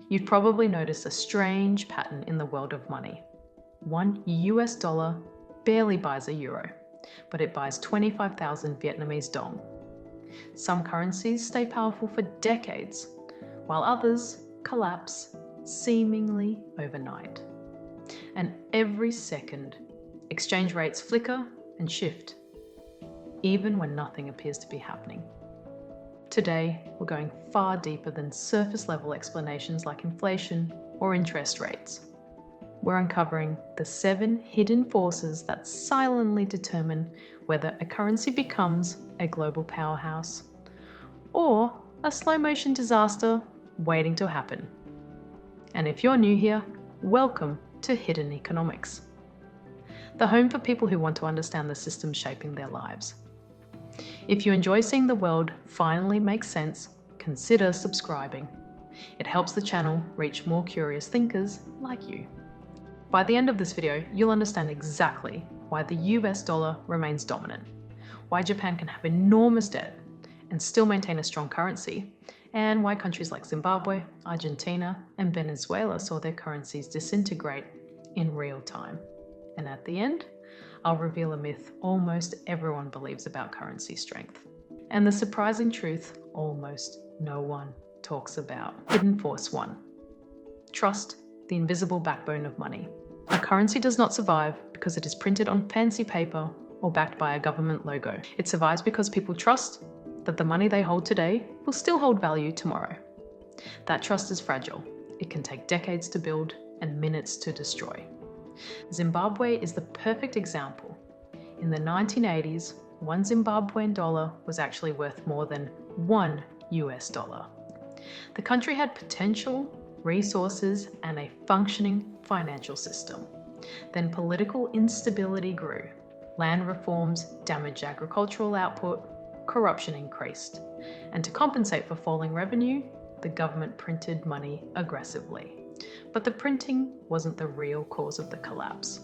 You've probably noticed a strange pattern in the world of money. $1 barely buys a euro, but it buys 25,000 Vietnamese dong. Some currencies stay powerful for decades, while others collapse seemingly overnight. And every second, exchange rates flicker and shift, even when nothing appears to be happening. Today, we're going far deeper than surface-level explanations like inflation or interest rates. We're uncovering the 7 hidden forces that silently determine whether a currency becomes a global powerhouse or a slow-motion disaster waiting to happen. And if you're new here, welcome to Hidden Economics, the home for people who want to understand the systems shaping their lives. If you enjoy seeing the world finally make sense, consider subscribing. It helps the channel reach more curious thinkers like you. By the end of this video, you'll understand exactly why the US dollar remains dominant, why Japan can have enormous debt and still maintain a strong currency, and why countries like Zimbabwe, Argentina, and Venezuela saw their currencies disintegrate in real time. And at the end, I'll reveal a myth almost everyone believes about currency strength, and the surprising truth almost no one talks about. Hidden Force 1. Trust, the invisible backbone of money. A currency does not survive because it is printed on fancy paper or backed by a government logo. It survives because people trust that the money they hold today will still hold value tomorrow. That trust is fragile. It can take decades to build and minutes to destroy. Zimbabwe is the perfect example. In the 1980s, one Zimbabwean dollar was actually worth more than $1. The country had potential, resources, and a functioning financial system. Then political instability grew. Land reforms damaged agricultural output, corruption increased. And to compensate for falling revenue, the government printed money aggressively. But the printing wasn't the real cause of the collapse.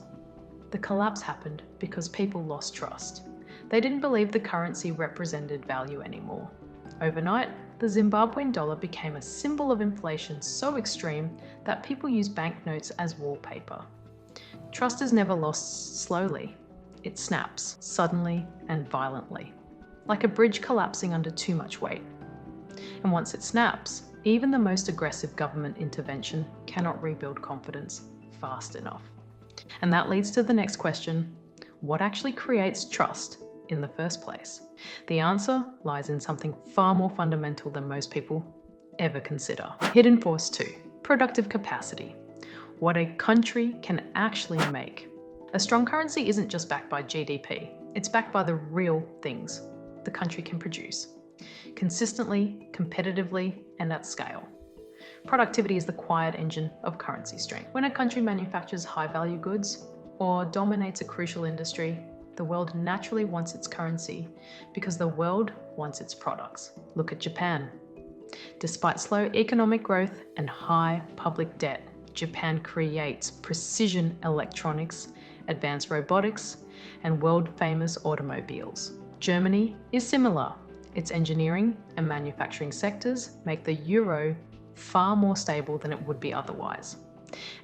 The collapse happened because people lost trust. They didn't believe the currency represented value anymore. Overnight, the Zimbabwean dollar became a symbol of inflation so extreme that people use banknotes as wallpaper. Trust is never lost slowly. It snaps, suddenly and violently, like a bridge collapsing under too much weight. And once it snaps, even the most aggressive government intervention cannot rebuild confidence fast enough. And that leads to the next question: what actually creates trust in the first place? The answer lies in something far more fundamental than most people ever consider. Hidden Force 2, productive capacity. What a country can actually make. A strong currency isn't just backed by GDP, it's backed by the real things the country can produce, consistently, competitively, and at scale. Productivity is the quiet engine of currency strength. When a country manufactures high-value goods or dominates a crucial industry, the world naturally wants its currency because the world wants its products. Look at Japan. Despite slow economic growth and high public debt, Japan creates precision electronics, advanced robotics, and world-famous automobiles. Germany is similar. Its engineering and manufacturing sectors make the euro far more stable than it would be otherwise.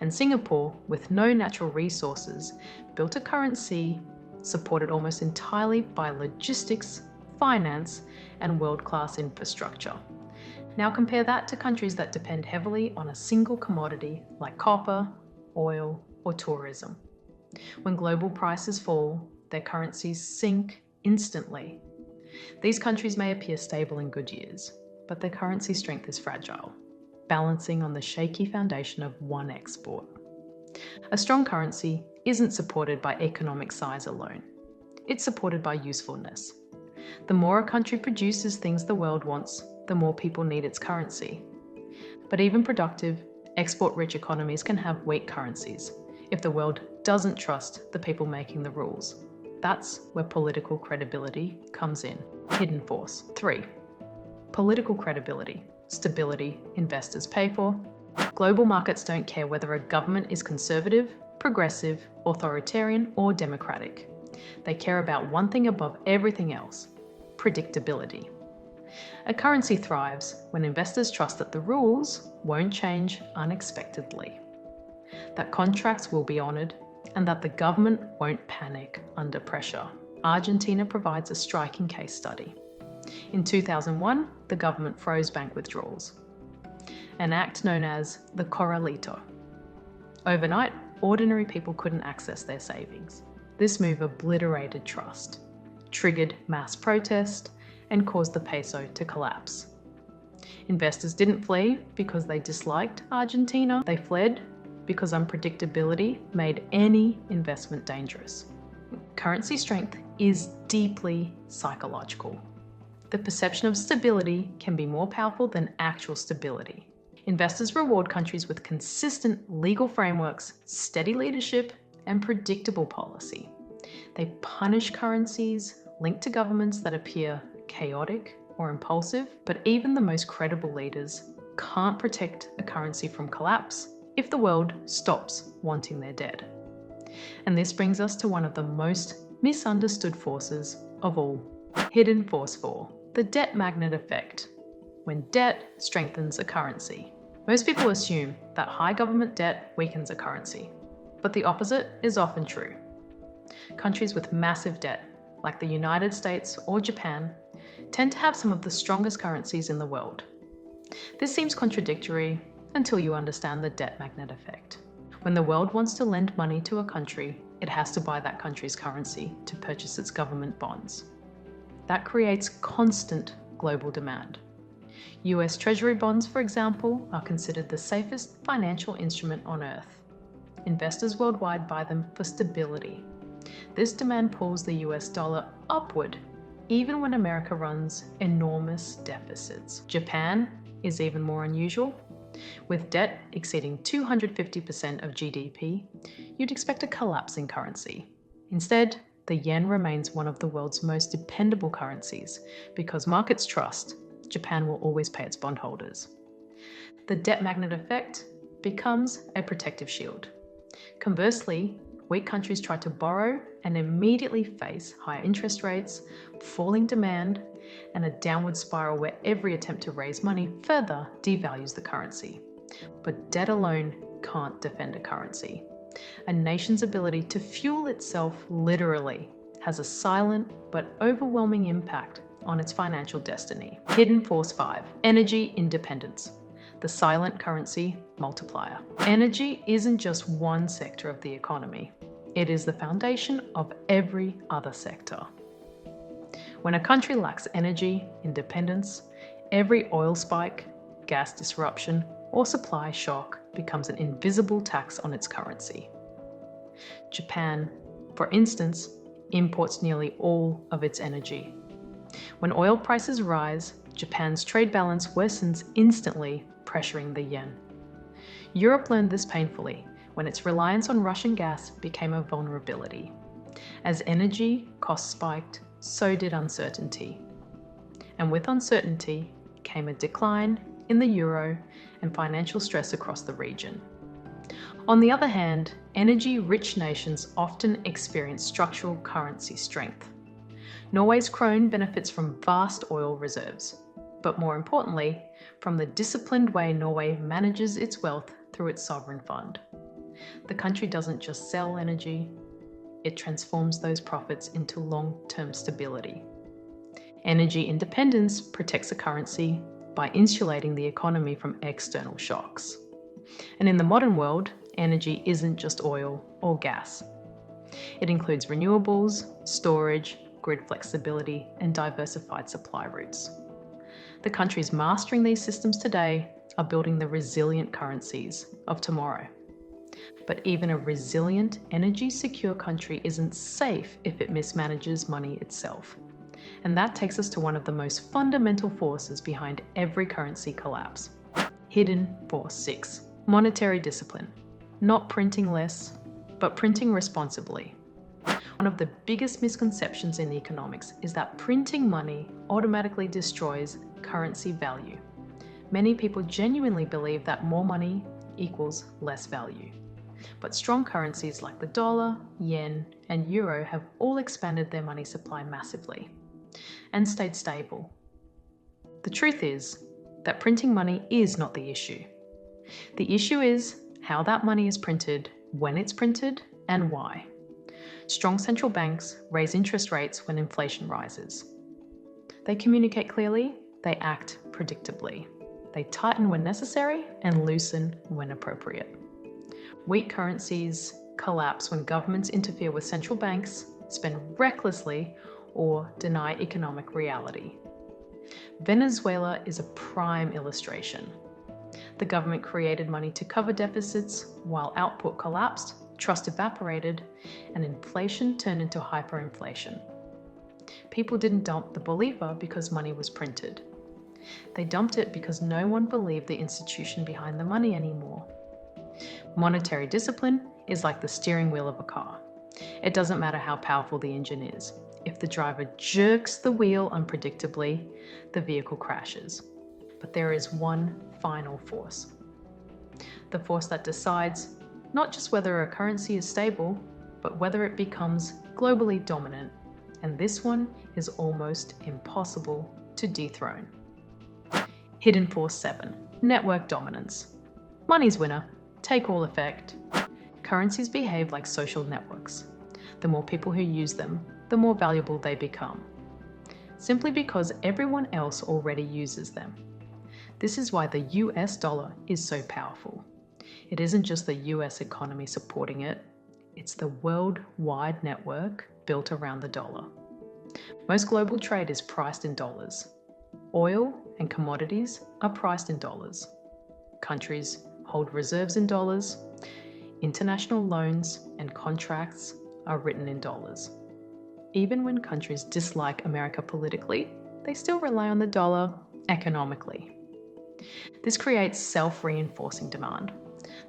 And Singapore, with no natural resources, built a currency supported almost entirely by logistics, finance, and world-class infrastructure. Now compare that to countries that depend heavily on a single commodity like copper, oil, or tourism. When global prices fall, their currencies sink instantly. These countries may appear stable in good years, but their currency strength is fragile, balancing on the shaky foundation of one export. A strong currency isn't supported by economic size alone. It's supported by usefulness. The more a country produces things the world wants, the more people need its currency. But even productive, export-rich economies can have weak currencies if the world doesn't trust the people making the rules. That's where political credibility comes in. Hidden Force 3. Political credibility. Stability investors pay for. Global markets don't care whether a government is conservative, progressive, authoritarian, or democratic. They care about one thing above everything else: predictability. A currency thrives when investors trust that the rules won't change unexpectedly, that contracts will be honoured, and that the government won't panic under pressure. Argentina provides a striking case study. In 2001, the government froze bank withdrawals, an act known as the Corralito. Overnight, ordinary people couldn't access their savings. This move obliterated trust, triggered mass protest, and caused the peso to collapse. Investors didn't flee because they disliked Argentina. They fled because unpredictability made any investment dangerous. Currency strength is deeply psychological. The perception of stability can be more powerful than actual stability. Investors reward countries with consistent legal frameworks, steady leadership, and predictable policy. They punish currencies linked to governments that appear chaotic or impulsive, but even the most credible leaders can't protect a currency from collapse if the world stops wanting their dead. And this brings us to one of the most misunderstood forces of all, hidden force 4, the debt magnet effect, when debt strengthens a currency. Most people assume that high government debt weakens a currency, but the opposite is often true. Countries with massive debt, like the United States or Japan, tend to have some of the strongest currencies in the world. This seems contradictory until you understand the debt magnet effect. When the world wants to lend money to a country, it has to buy that country's currency to purchase its government bonds. That creates constant global demand. US Treasury bonds, for example, are considered the safest financial instrument on earth. Investors worldwide buy them for stability. This demand pulls the US dollar upward, even when America runs enormous deficits. Japan is even more unusual. With debt exceeding 250% of GDP, you'd expect a collapse in currency. Instead, the yen remains one of the world's most dependable currencies because markets trust Japan will always pay its bondholders. The debt magnet effect becomes a protective shield. Conversely, weak countries try to borrow and immediately face higher interest rates, falling demand, and a downward spiral where every attempt to raise money further devalues the currency. But debt alone can't defend a currency. A nation's ability to fuel itself literally has a silent but overwhelming impact on its financial destiny. Hidden force 5, energy independence, the silent currency multiplier. Energy isn't just one sector of the economy. It is the foundation of every other sector. When a country lacks energy independence, every oil spike, gas disruption, or supply shock becomes an invisible tax on its currency. Japan, for instance, imports nearly all of its energy. When oil prices rise, Japan's trade balance worsens instantly, pressuring the yen. Europe learned this painfully when its reliance on Russian gas became a vulnerability. As energy costs spiked, so did uncertainty. And with uncertainty came a decline in the euro and financial stress across the region. On the other hand, energy-rich nations often experience structural currency strength. Norway's krone benefits from vast oil reserves, but more importantly, from the disciplined way Norway manages its wealth through its sovereign fund. The country doesn't just sell energy, it transforms those profits into long-term stability. Energy independence protects a currency by insulating the economy from external shocks. And in the modern world, energy isn't just oil or gas. It includes renewables, storage, grid flexibility, and diversified supply routes. The countries mastering these systems today are building the resilient currencies of tomorrow. But even a resilient, energy-secure country isn't safe if it mismanages money itself. And that takes us to one of the most fundamental forces behind every currency collapse. Hidden force 6, monetary discipline. Not printing less, but printing responsibly. One of the biggest misconceptions in economics is that printing money automatically destroys currency value. Many people genuinely believe that more money equals less value. But strong currencies like the dollar, yen, and euro have all expanded their money supply massively and stayed stable. The truth is that printing money is not the issue. The issue is how that money is printed, when it's printed, and why. Strong central banks raise interest rates when inflation rises. They communicate clearly, they act predictably. They tighten when necessary and loosen when appropriate. Weak currencies collapse when governments interfere with central banks, spend recklessly, or deny economic reality. Venezuela is a prime illustration. The government created money to cover deficits while output collapsed, trust evaporated, and inflation turned into hyperinflation. People didn't dump the bolivar because money was printed. They dumped it because no one believed the institution behind the money anymore. Monetary discipline is like the steering wheel of a car. It doesn't matter how powerful the engine is. If the driver jerks the wheel unpredictably, the vehicle crashes. But there is one final force. The force that decides not just whether a currency is stable, but whether it becomes globally dominant. And this one is almost impossible to dethrone. Hidden Force 7. Network dominance. Money's winner. Take all effect. Currencies behave like social networks. The more people who use them, the more valuable they become. Simply because everyone else already uses them. This is why the US dollar is so powerful. It isn't just the US economy supporting it, it's the worldwide network built around the dollar. Most global trade is priced in dollars. Oil and commodities are priced in dollars. Countries hold reserves in dollars. International loans and contracts are written in dollars. Even when countries dislike America politically, they still rely on the dollar economically. This creates self-reinforcing demand.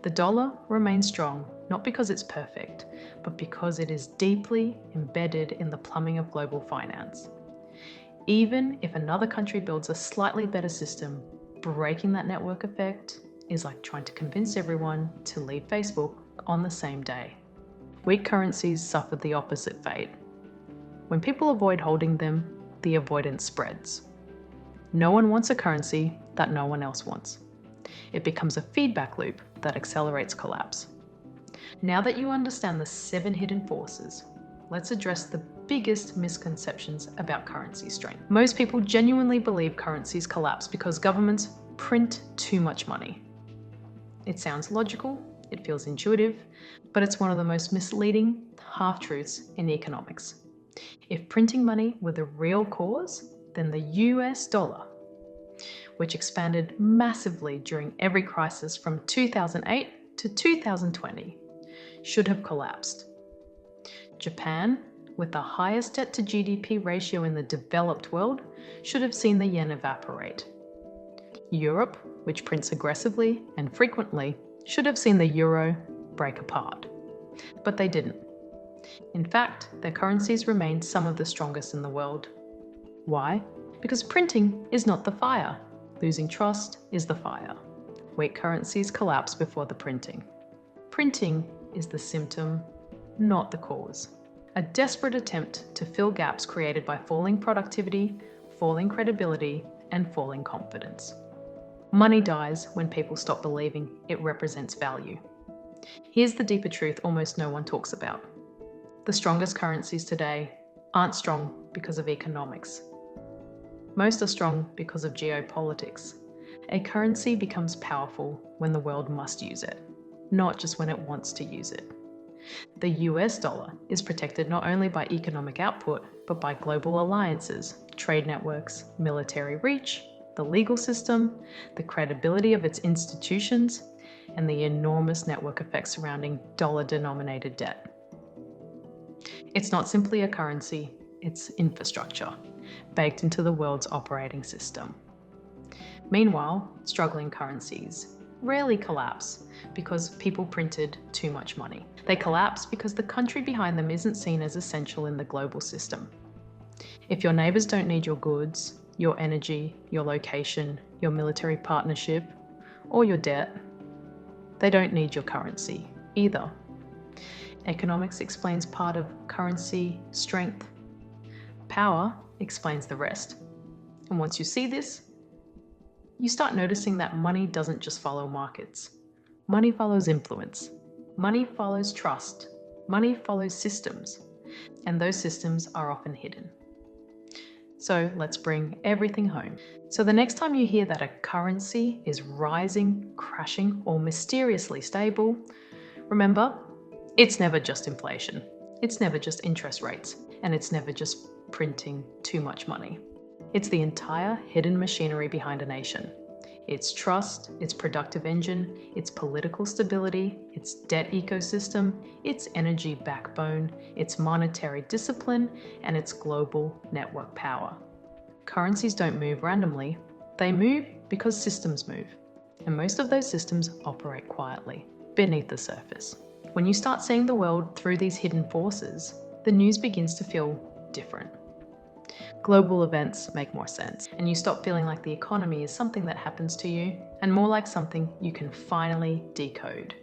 The dollar remains strong not because it's perfect, but because it is deeply embedded in the plumbing of global finance. Even if another country builds a slightly better system, breaking that network effect is like trying to convince everyone to leave Facebook on the same day. Weak currencies suffer the opposite fate. When people avoid holding them, the avoidance spreads. No one wants a currency that no one else wants. It becomes a feedback loop that accelerates collapse. Now that you understand the 7 hidden forces, let's address the biggest misconceptions about currency strength. Most people genuinely believe currencies collapse because governments print too much money. It sounds logical, it feels intuitive, but it's one of the most misleading half-truths in economics. If printing money were the real cause, then the US dollar, which expanded massively during every crisis from 2008 to 2020, should have collapsed. Japan, with the highest debt to GDP ratio in the developed world, should have seen the yen evaporate. Europe, which prints aggressively and frequently, should have seen the euro break apart. But they didn't. In fact, their currencies remained some of the strongest in the world. Why? Because printing is not the fire. Losing trust is the fire. Weak currencies collapse before the printing. Printing is the symptom, not the cause. A desperate attempt to fill gaps created by falling productivity, falling credibility, and falling confidence. Money dies when people stop believing it represents value. Here's the deeper truth almost no one talks about. The strongest currencies today aren't strong because of economics. Most are strong because of geopolitics. A currency becomes powerful when the world must use it, not just when it wants to use it. The US dollar is protected not only by economic output, but by global alliances, trade networks, military reach, the legal system, the credibility of its institutions, and the enormous network effects surrounding dollar-denominated debt. It's not simply a currency, it's infrastructure, baked into the world's operating system. Meanwhile, struggling currencies rarely collapse because people printed too much money. They collapse because the country behind them isn't seen as essential in the global system. If your neighbors don't need your goods, your energy, your location, your military partnership, or your debt, they don't need your currency either. Economics explains part of currency strength. Power explains the rest. And once you see this, you start noticing that money doesn't just follow markets. Money follows influence. Money follows trust. Money follows systems. And those systems are often hidden. So let's bring everything home. So the next time you hear that a currency is rising, crashing, or mysteriously stable, remember, it's never just inflation. It's never just interest rates. And it's never just printing too much money. It's the entire hidden machinery behind a nation. Its trust, its productive engine, its political stability, its debt ecosystem, its energy backbone, its monetary discipline, and its global network power. Currencies don't move randomly. They move because systems move. And most of those systems operate quietly, beneath the surface. When you start seeing the world through these hidden forces, the news begins to feel different. Global events make more sense, and you stop feeling like the economy is something that happens to you, and more like something you can finally decode.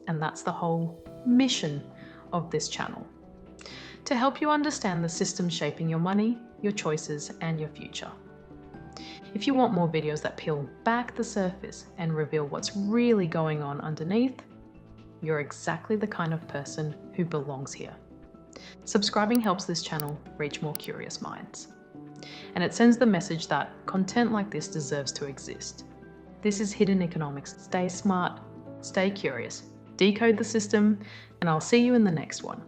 And that's the whole mission of this channel. To help you understand the systems shaping your money, your choices, and your future. If you want more videos that peel back the surface and reveal what's really going on underneath, you're exactly the kind of person who belongs here. Subscribing helps this channel reach more curious minds. And it sends the message that content like this deserves to exist. This is Hidden Economics. Stay smart, stay curious, decode the system, and I'll see you in the next one.